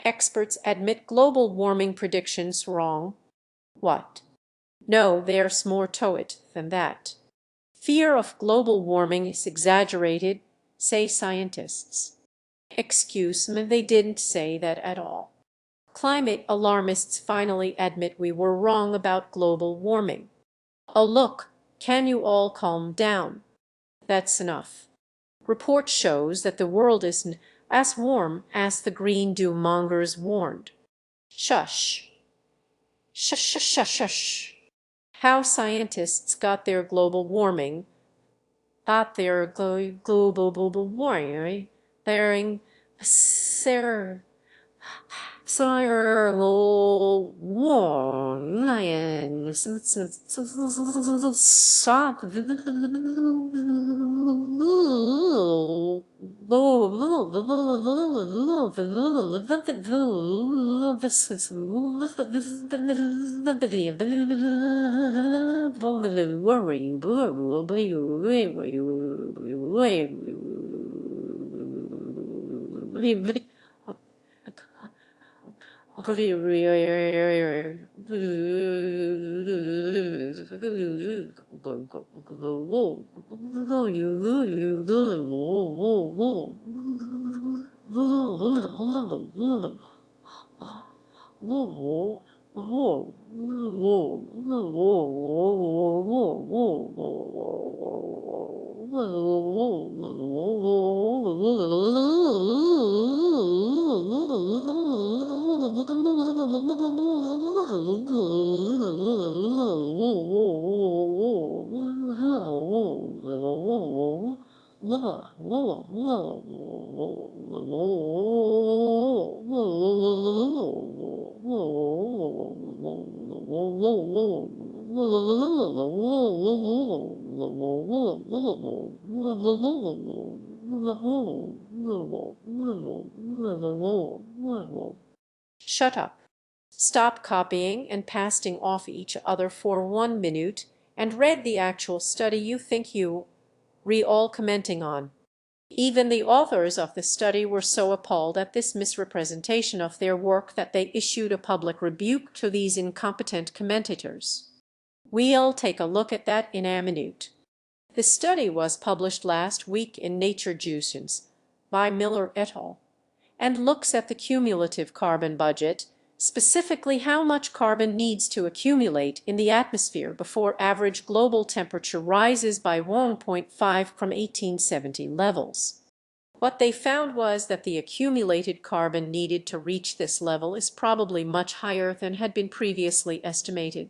Experts admit global warming predictions wrong. What? No, there's more to it than that. Fear of global warming is exaggerated, say scientists. Excuse me, they didn't say that at all. Climate alarmists finally admit we were wrong about global warming. Oh look, can you all calm down? That's enough. Report shows that the world isn't as warm as the green doom mongers warned. Shush. Shush, shush, shush, shush. How scientists got their global warming, global warming, they're Shut up. Stop copying and pasting off each other for 1 minute and read the actual study you think you all commenting on. Even the authors of the study were so appalled at this misrepresentation of their work that they issued a public rebuke to these incompetent commentators. We'll take a look at that in a minute. The study was published last week in Nature Juices by Miller et al. And looks at the cumulative carbon budget, specifically how much carbon needs to accumulate in the atmosphere before average global temperature rises by 1.5 from 1870 levels. What they found was that the accumulated carbon needed to reach this level is probably much higher than had been previously estimated.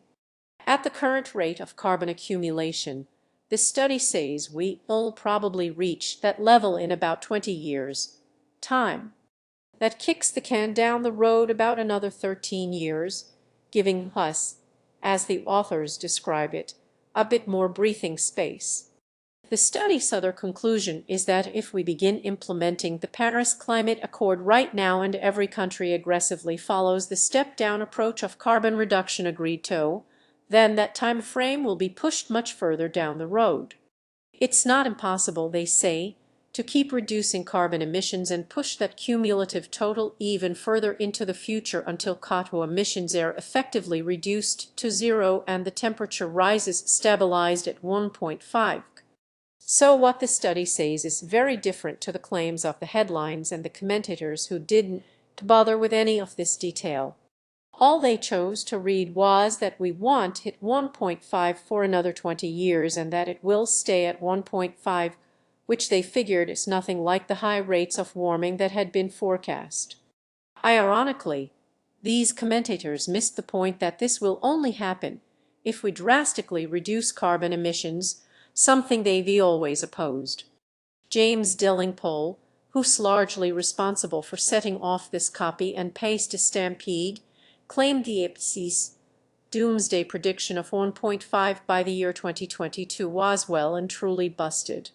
At the current rate of carbon accumulation, the study says we will probably reach that level in about 20 years' time. That kicks the can down the road about another 13 years, giving us, as the authors describe it, a bit more breathing space. The study's other conclusion is that if we begin implementing the Paris Climate Accord right now and every country aggressively follows the step-down approach of carbon reduction agreed to, then that time frame will be pushed much further down the road. It's not impossible, they say, to keep reducing carbon emissions and push that cumulative total even further into the future until CO2 emissions are effectively reduced to zero and the temperature rises stabilized at 1.5. So what the study says is very different to the claims of the headlines and the commentators who didn't bother with any of this detail. All they chose to read was that we won't hit 1.5 for another 20 years and that it will stay at 1.5, which they figured is nothing like the high rates of warming that had been forecast. Ironically, these commentators missed the point that this will only happen if we drastically reduce carbon emissions, something they've always opposed. James Dillingpole, who's largely responsible for setting off this copy and paste stampede, claimed the IPCC's doomsday prediction of 1.5 by the year 2022 was well and truly busted.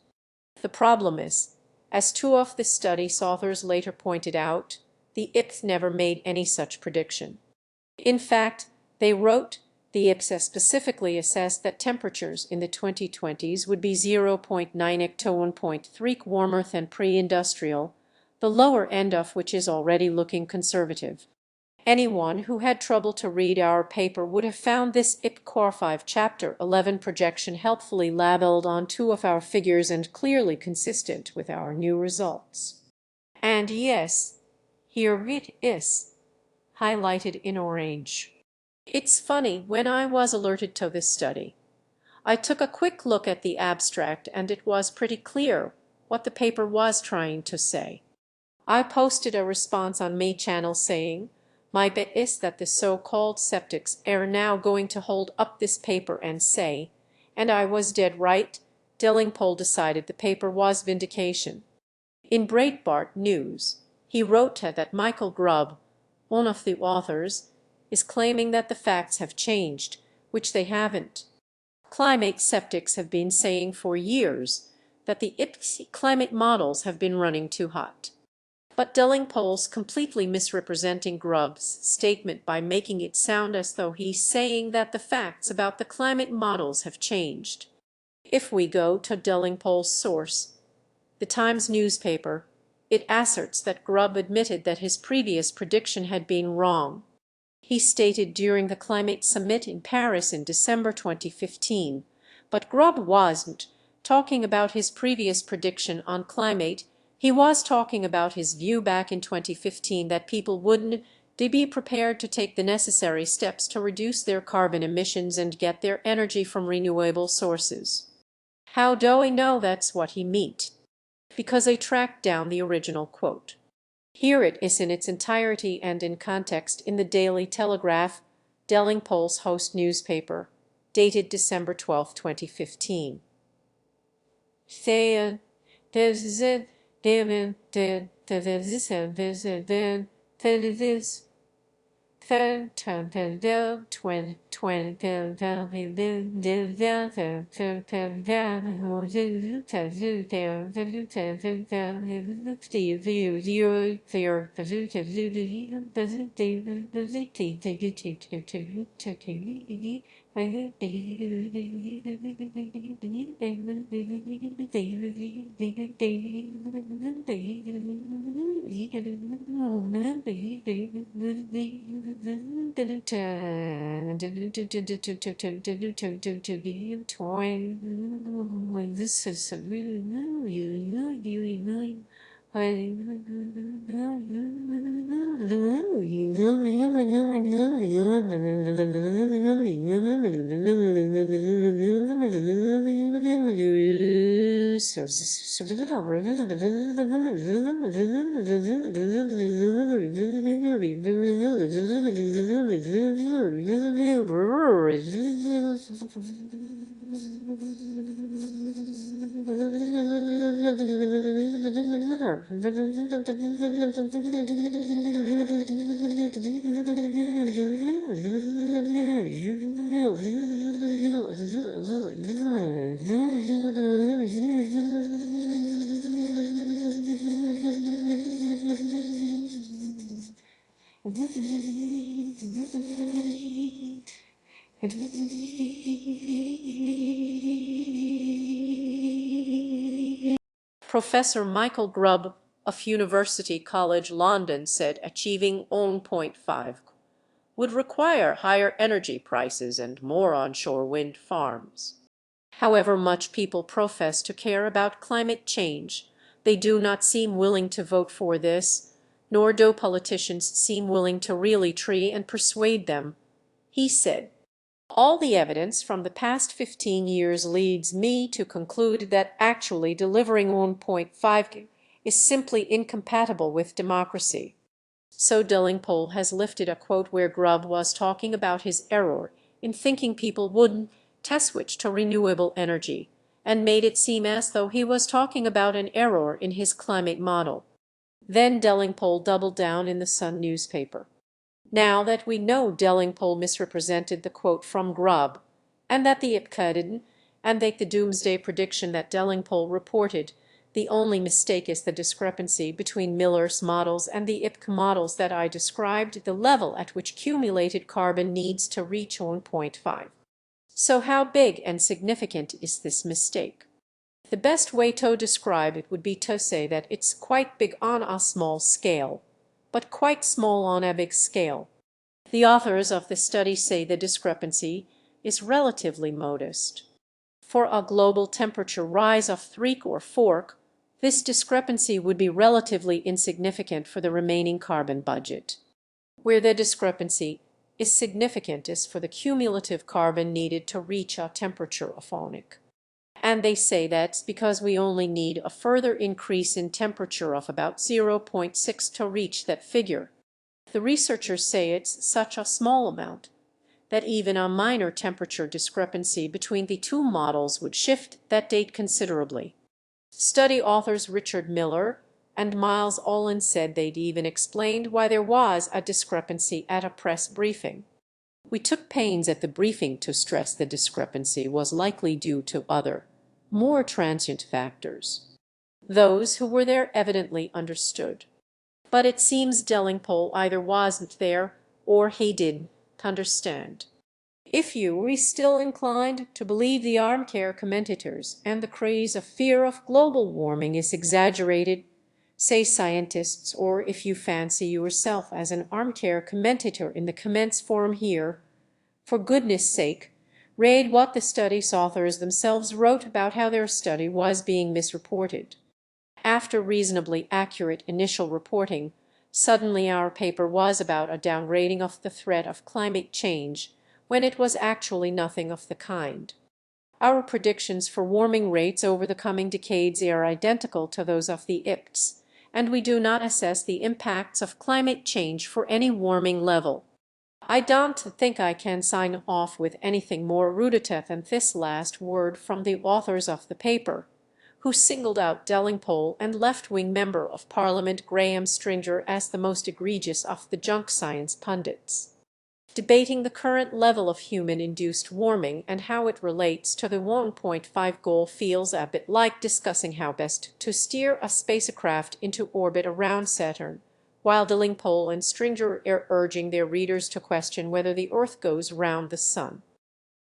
The problem is, as two of the study's authors later pointed out, the IPCC never made any such prediction. In fact, they wrote, the IPCC specifically assessed that temperatures in the 2020s would be 0.9 to 1.3 warmer than pre-industrial, the lower end of which is already looking conservative. Anyone who had trouble to read our paper would have found this IP-Core5 Chapter 11 projection helpfully labeled on two of our figures and clearly consistent with our new results. And yes, here it is, highlighted in orange. It's funny, when I was alerted to this study, I took a quick look at the abstract and it was pretty clear what the paper was trying to say. I posted a response on my channel saying, "My bet is that the so-called skeptics are now going to hold up this paper and say," and I was dead right. Delingpole decided the paper was vindication. In Breitbart News, he wrote that Michael Grubb, one of the authors, is claiming that the facts have changed, which they haven't. Climate skeptics have been saying for years that the IPCC climate models have been running too hot. But Delingpole's completely misrepresenting Grubb's statement by making it sound as though he's saying that the facts about the climate models have changed. If we go to Delingpole's source, the Times newspaper, it asserts that Grubb admitted that his previous prediction had been wrong. He stated during the climate summit in Paris in December 2015, but Grubb wasn't talking about his previous prediction on climate. He was talking about his view back in 2015 that people wouldn't be prepared to take the necessary steps to reduce their carbon emissions and get their energy from renewable sources. How do I know that's what he meant? Because I tracked down the original quote. Here it is in its entirety and in context in the Daily Telegraph, Delingpole's host newspaper, dated December 12, 2015. This is Professor Michael Grubb of University College London said achieving 0.5 would require higher energy prices and more onshore wind farms. However much people profess to care about climate change, they do not seem willing to vote for this, nor do politicians seem willing to really try and persuade them. He said, "All the evidence from the past 15 years leads me to conclude that actually delivering 1.5 is simply incompatible with democracy." So Delingpole has lifted a quote where Grubb was talking about his error in thinking people wouldn't switch to renewable energy, and made it seem as though he was talking about an error in his climate model. Then Delingpole doubled down in the Sun newspaper. Now that we know Delingpole misrepresented the quote from Grubb, and that the IPCC and the doomsday prediction that Delingpole reported, the only mistake is the discrepancy between Miller's models and the IPCC models that I described, the level at which cumulated carbon needs to reach 1.5. So how big and significant is this mistake? The best way to describe it would be to say that it's quite big on a small scale, but quite small on a big scale. The authors of the study say the discrepancy is relatively modest. For a global temperature rise of 3 or 4, this discrepancy would be relatively insignificant for the remaining carbon budget. Where the discrepancy is significant is for the cumulative carbon needed to reach a temperature of phonic. And they say that's because we only need a further increase in temperature of about 0.6 to reach that figure. The researchers say it's such a small amount that even a minor temperature discrepancy between the two models would shift that date considerably. Study authors Richard Miller and Miles Olin said they'd even explained why there was a discrepancy at a press briefing. We took pains at the briefing to stress the discrepancy was likely due to other, more transient factors. Those who were there evidently understood. But it seems Delingpole either wasn't there or he didn't understand. If you were still inclined to believe the armchair commentators and the craze of fear of global warming is exaggerated, say scientists, or if you fancy yourself as an armchair commentator in the comments forum here, for goodness sake, read what the study's authors themselves wrote about how their study was being misreported. After reasonably accurate initial reporting, suddenly our paper was about a downgrading of the threat of climate change, when it was actually nothing of the kind. Our predictions for warming rates over the coming decades are identical to those of the IPCC, and we do not assess the impacts of climate change for any warming level. I don't think I can sign off with anything more ruditive than this last word from the authors of the paper, who singled out Delingpole and left-wing Member of Parliament Graham Stringer as the most egregious of the junk science pundits. Debating the current level of human-induced warming and how it relates to the 1.5 goal feels a bit like discussing how best to steer a spacecraft into orbit around Saturn, while Delingpole and Stringer are urging their readers to question whether the Earth goes round the Sun.